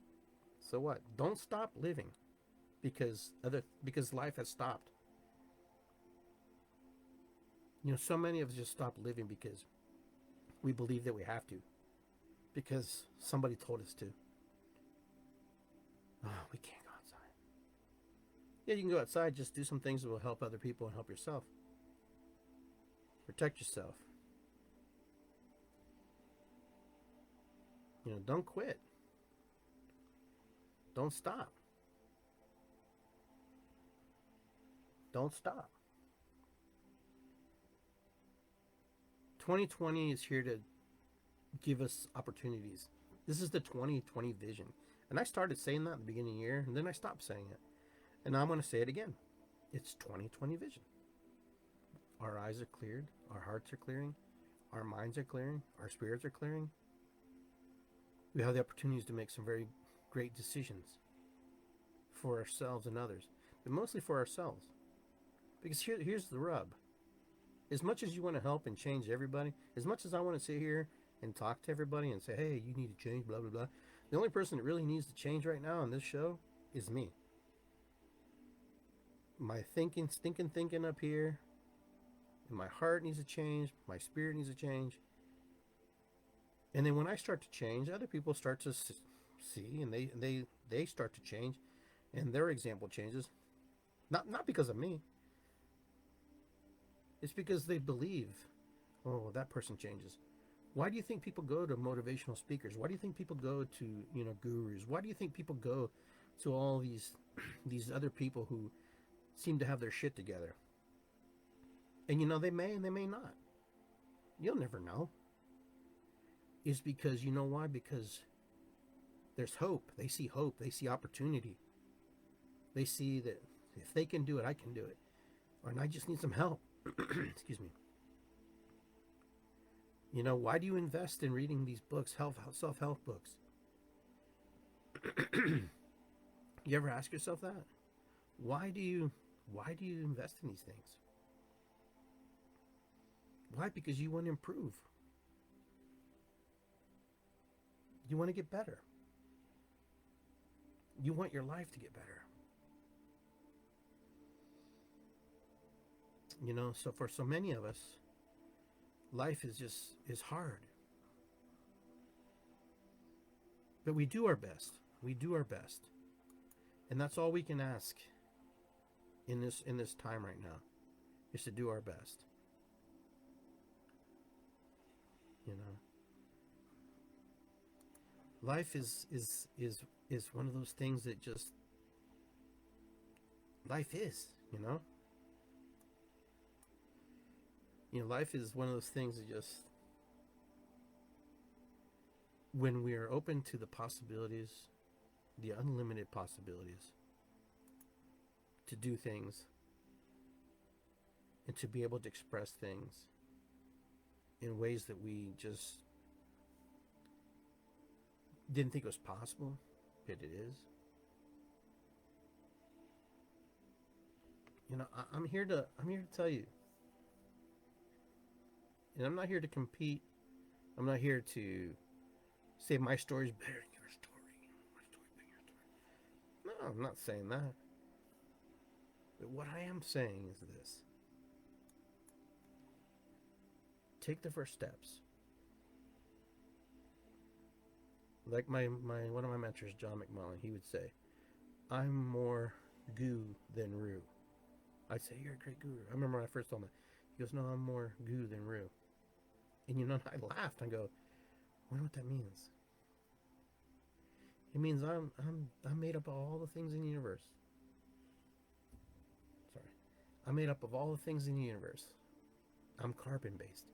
So what? Don't stop living because life has stopped. So many of us just stop living because we believe that we have to. Because somebody told us to. Oh, we can't go outside. Yeah, you can go outside, just do some things that will help other people and help yourself. Protect yourself. Don't quit. Don't stop. Don't stop. 2020 is here to give us opportunities. This is the 2020 vision. And I started saying that at the beginning of the year, and then I stopped saying it. And now I'm going to say it again. It's 2020 vision. Our eyes are cleared. Our hearts are clearing. Our minds are clearing. Our spirits are clearing. We have the opportunities to make some very great decisions for ourselves and others, but mostly for ourselves. Because here's the rub. As much as you want to help and change everybody, as much as I want to sit here and talk to everybody and say, hey, you need to change, blah, blah, blah, the only person that really needs to change right now on this show is me. My stinking thinking up here, and my heart needs to change, my spirit needs to change. And then when I start to change, other people start to see, and they start to change, and their example changes. Not because of me. It's because they believe, oh, that person changes. Why do you think people go to motivational speakers? Why do you think people go to, gurus? Why do you think people go to all these other people who seem to have their shit together? And they may and they may not. You'll never know. Is because you know why? Because there's hope. They see hope. They see opportunity. They see that if they can do it, I can do it. And I just need some help. Excuse me. Why do you invest in reading these books, self-help books? You ever ask yourself that? Why do you invest in these things? Why? Because you want to improve. You want to get better. You want your life to get better. So for so many of us, life is hard. But we do our best. We do our best. And that's all we can ask in this time right now, is to do our best. Life is one of those things that just life is, life is one of those things that just, when we are open to the possibilities, the unlimited possibilities, to do things and to be able to express things in ways that we just didn't think it was possible, but it is. I'm here to tell you, and I'm not here to compete. I'm not here to say my story's better than your story. My story's better than your story. No, I'm not saying that. But what I am saying is this: take the first steps. Like one of my mentors, John McMullen, he would say, "I'm more goo than Roo." I'd say, "You're a great guru." I remember when I first told him that. He goes, "No, I'm more goo than Roo." And I laughed. I go, I wonder what that means. It means I'm made up of all the things in the universe. Sorry. I'm made up of all the things in the universe. I'm carbon based.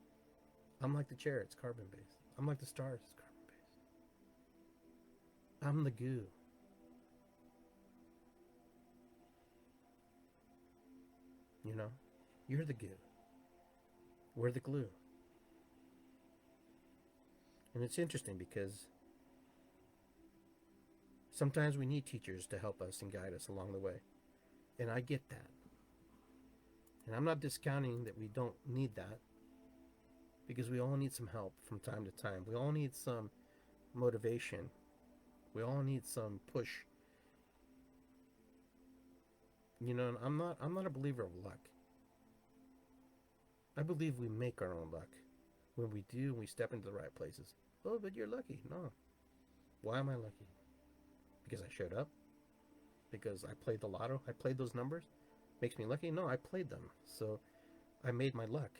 I'm like the chair, it's carbon based. I'm like the stars, it's carbon based. I'm the goo. You're the goo. We're the glue. And it's interesting because sometimes we need teachers to help us and guide us along the way. And I get that. And I'm not discounting that we don't need that, because we all need some help from time to time. We all need some motivation. We all need some push. I'm not a believer of luck. I believe we make our own luck. When we do, we step into the right places. Oh, but you're lucky. No. Why am I lucky? Because I showed up? Because I played the lotto? I played those numbers? Makes me lucky? No, I played them. So I made my luck.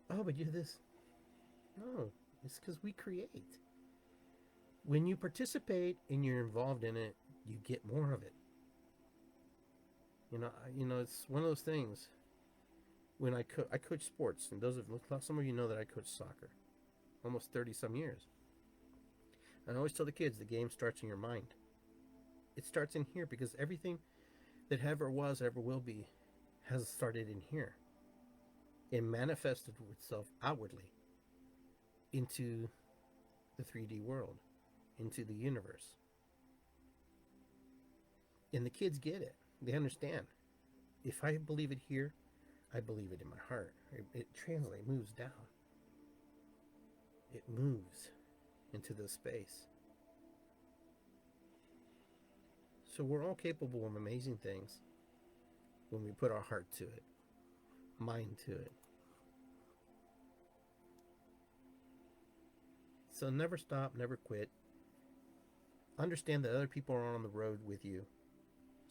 Oh, but you're this. No, it's because we create. When you participate and you're involved in it, you get more of it. It's one of those things. When I coach sports, and some of you know that I coach soccer, almost 30 some years. And I always tell the kids, the game starts in your mind. It starts in here, because everything that ever was, ever will be, has started in here. It manifested itself outwardly into the 3D world, into the universe. And the kids get it. They understand. If I believe it here, I believe it in my heart. It translates, moves down. It moves into this space. So we're all capable of amazing things when we put our heart to it, mind to it. So never stop, never quit. Understand that other people are on the road with you.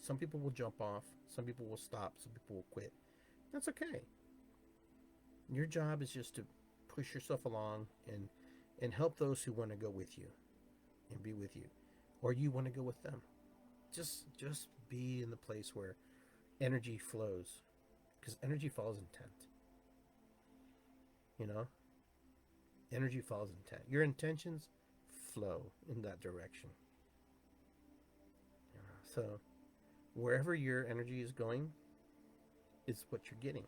Some people will jump off, some people will stop, some people will quit. That's okay. Your job is just to push yourself along and help those who want to go with you and be with you, or you want to go with them. Just be in the place where energy flows, because energy follows intent. You know, energy follows intent. Your intentions flow in that direction. So wherever your energy is going, is what you're getting.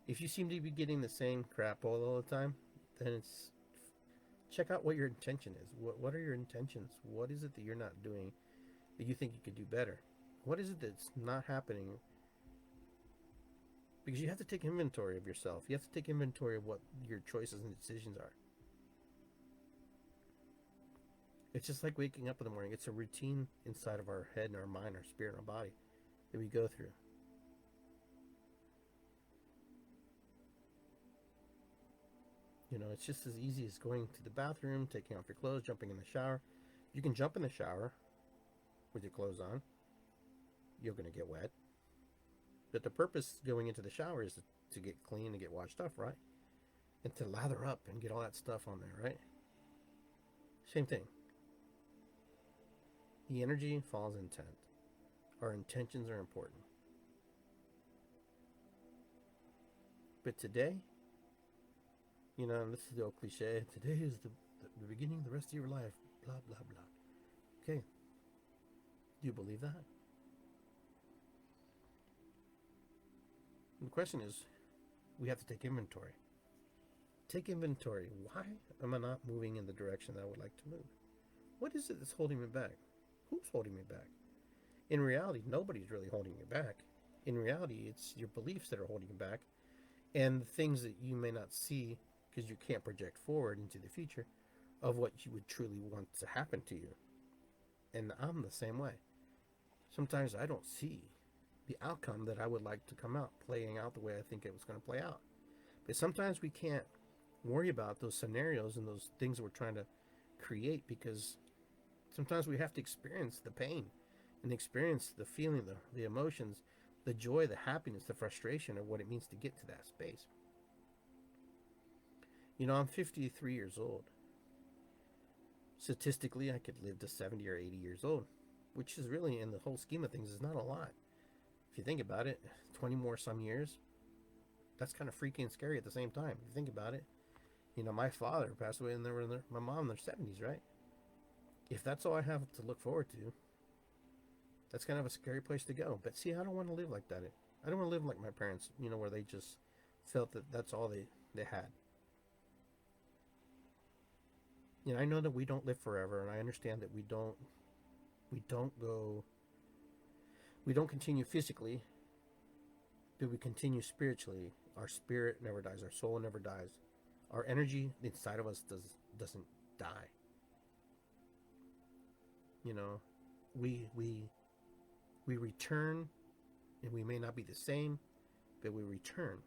If you seem to be getting the same crap all the time, then it's check out what your intention is. What are your intentions? What is it that you're not doing that you think you could do better? What is it that's not happening? Because you have to take inventory of yourself. You have to take inventory of what your choices and decisions are. It's just like waking up in the morning. It's a routine inside of our head and our mind, our spirit, and our body that we go through. You know, it's just as easy as going to the bathroom, taking off your clothes, jumping in the shower. You can jump in the shower with your clothes on. You're going to get wet. But the purpose of going into the shower is to get clean and get washed off, right? And to lather up and get all that stuff on there, right? Same thing. The energy follows intent. Our intentions are important. But today, you know, and this is the old cliche, today is the beginning of the rest of your life, blah, blah, blah. Okay. Do you believe that? And the question is, we have to take inventory. Take inventory. Why am I not moving in the direction that I would like to move? What is it that's holding me back? Who's holding me back? In reality, nobody's really holding you back. In reality, it's your beliefs that are holding you back, and the things that you may not see because you can't project forward into the future of what you would truly want to happen to you. And I'm the same way. Sometimes I don't see the outcome that I would like to come out, playing out the way I think it was going to play out. But sometimes we can't worry about those scenarios and those things that we're trying to create, because sometimes we have to experience the pain and experience the feeling, the emotions, the joy, the happiness, the frustration of what it means to get to that space. You know, I'm 53 years old. Statistically, I could live to 70 or 80 years old, which is really, in the whole scheme of things, is not a lot. If you think about it, 20 more some years, that's kind of freaky and scary at the same time. If you think about it, you know, my father passed away and my mom in their 70s, right? If that's all I have to look forward to, that's kind of a scary place to go. But see, I don't want to live like that. I don't want to live like my parents, you know, where they just felt that that's all they had. You know, I know that we don't live forever, and I understand that we don't continue physically, but we continue spiritually. Our spirit never dies. Our soul never dies. Our energy inside of us doesn't die. You know, we return, and we may not be the same, but we return.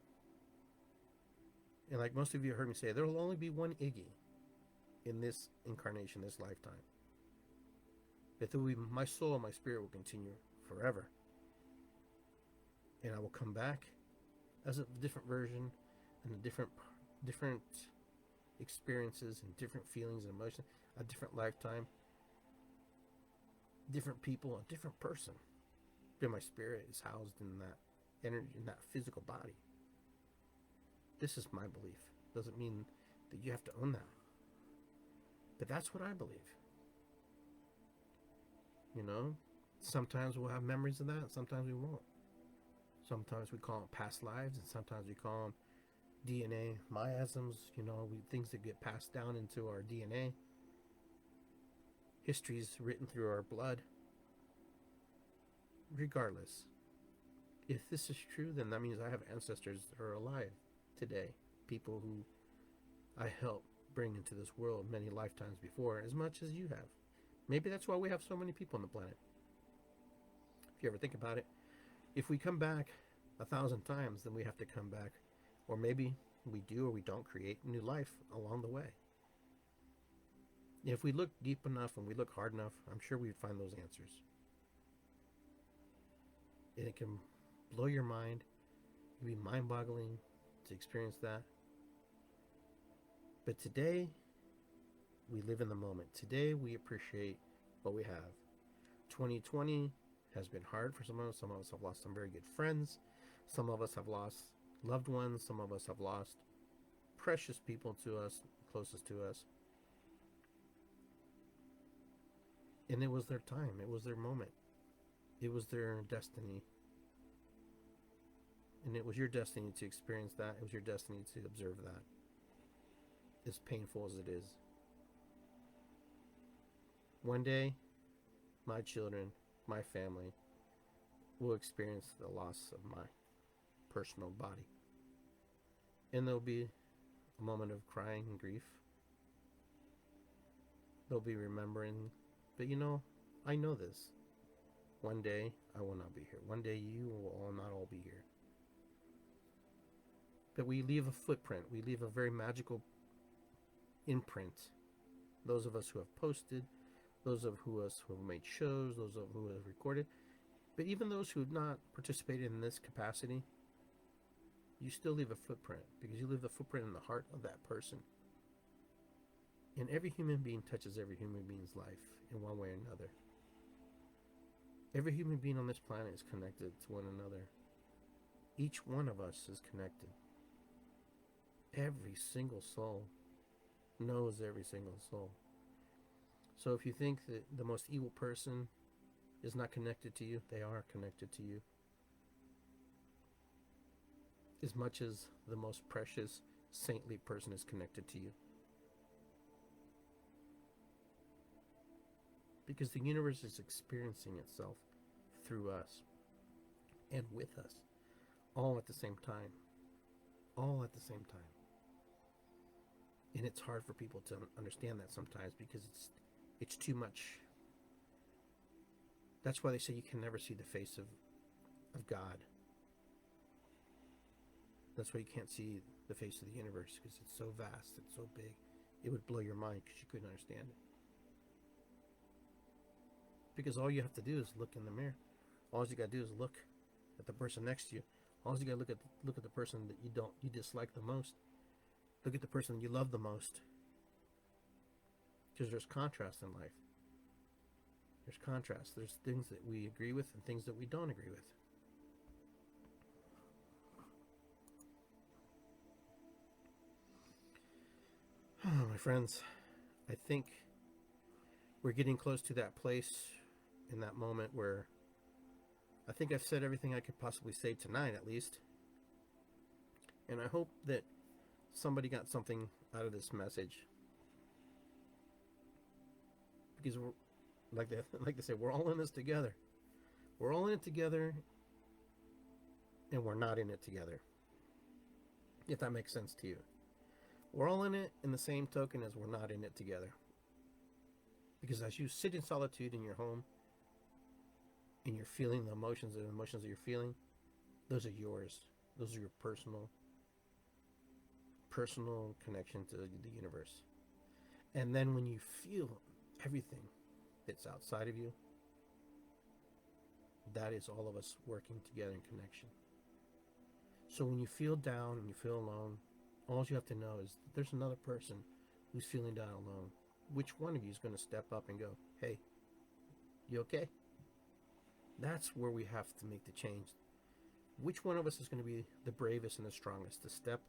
And like most of you heard me say, there will only be one Iggy in this incarnation, this lifetime. But my soul and my spirit will continue forever. And I will come back as a different version, and a different experiences and different feelings and emotions, a different lifetime, different people, a different person. But my spirit is housed in that energy, in that physical body. This is my belief. Doesn't mean that you have to own that. But that's what I believe. You know, sometimes we'll have memories of that, sometimes we won't. Sometimes we call them past lives, and sometimes we call them DNA miasms, you know, things that get passed down into our DNA. History's written through our blood. Regardless, if this is true, then that means I have ancestors that are alive today. People who I helped bring into this world many lifetimes before, as much as you have. Maybe that's why we have so many people on the planet. If you ever think about it, if we come back 1,000 times, then we have to come back, or maybe we do or we don't, create new life along the way. If we look deep enough and we look hard enough, I'm sure we'd find those answers. And it can blow your mind. It can be mind-boggling to experience that. But today, we live in the moment. Today, we appreciate what we have. 2020 has been hard for some of us. Some of us have lost some very good friends. Some of us have lost loved ones. Some of us have lost precious people to us, closest to us. And it was their time. It was their moment. It was their destiny. And it was your destiny to experience that. It was your destiny to observe that. As painful as it is. One day, my children, my family, will experience the loss of my personal body. And there'll be a moment of crying and grief. They'll be remembering. But I know this. One day, I will not be here. One day, you will all not all be here. But we leave a footprint. We leave a very magical imprint. Those of us who have posted, those of us who have made shows, those of who have recorded, but even those who have not participated in this capacity, you still leave a footprint, because you leave the footprint in the heart of that person. And every human being touches every human being's life in one way or another. Every human being on this planet is connected to one another. Each one of us is connected. Every single soul knows every single soul. So if you think that the most evil person is not connected to you, they are connected to you. As much as the most precious, saintly person is connected to you. Because the universe is experiencing itself through us and with us, all at the same time. All at the same time. And it's hard for people to understand that sometimes, because it's too much. That's why they say you can never see the face of God. That's why you can't see the face of the universe, because it's so vast, it's so big. It would blow your mind because you couldn't understand it. Because all you have to do is look in the mirror. All you got to do is look at the person next to you. All you got to look at the person that you dislike the most. Look at the person you love the most. Because there's contrast in life. There's contrast. There's things that we agree with and things that we don't agree with. Oh, my friends, I think we're getting close to that place, in that moment where I think I've said everything I could possibly say tonight, at least. And I hope that somebody got something out of this message. Because we're, like they say, we're all in this together. We're all in it together, and we're not in it together. If that makes sense to you. We're all in it in the same token as we're not in it together. Because as you sit in solitude in your home, and you're feeling the emotions that you're feeling, those are yours. Those are your personal connection to the universe. And then when you feel everything that's outside of you, that is all of us working together in connection. So when you feel down and you feel alone, all you have to know is there's another person who's feeling down alone. Which one of you is going to step up and go, hey, you okay? That's where we have to make the change. Which one of us is going to be the bravest and the strongest to step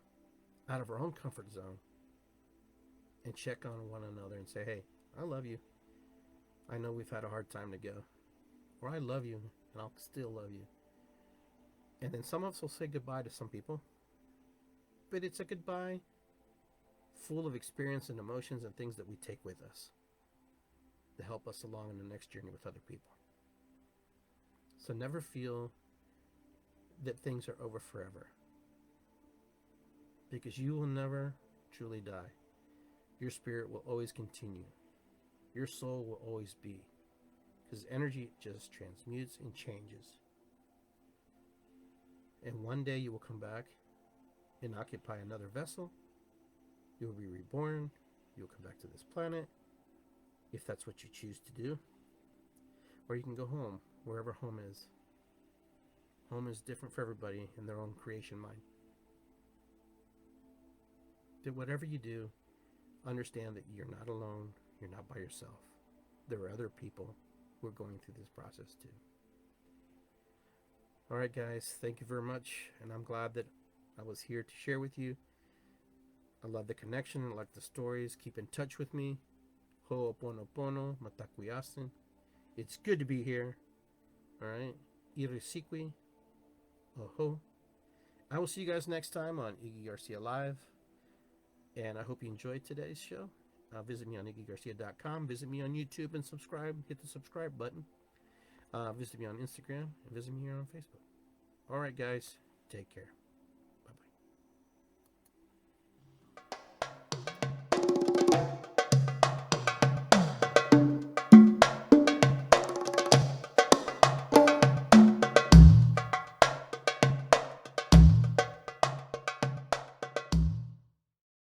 out of our own comfort zone and check on one another and say, hey, I love you. I know we've had a hard time together. Or I love you and I'll still love you. And then some of us will say goodbye to some people. But it's a goodbye full of experience and emotions and things that we take with us to help us along in the next journey with other people. So never feel that things are over forever. Because you will never truly die. Your spirit will always continue. Your soul will always be. Because energy just transmutes and changes. And one day you will come back and occupy another vessel. You will be reborn. You'll come back to this planet, if that's what you choose to do. Or you can go home, wherever home is. Home is different for everybody in their own creation mind. That whatever you do, understand that you're not alone. You're not by yourself. There are other people who are going through this process too. All right, guys, thank you very much, and I'm glad that I was here to share with you. I love the connection. I like the stories. Keep in touch with me. Ho'oponopono, matakuyasin. It's good to be here. All right. Irisikwi. Oho. I will see you guys next time on Iggy Garcia Live. And I hope you enjoyed today's show. Visit me on iggygarcia.com. Visit me on YouTube and subscribe. Hit the subscribe button. Visit me on Instagram. And visit me here on Facebook. All right, guys. Take care.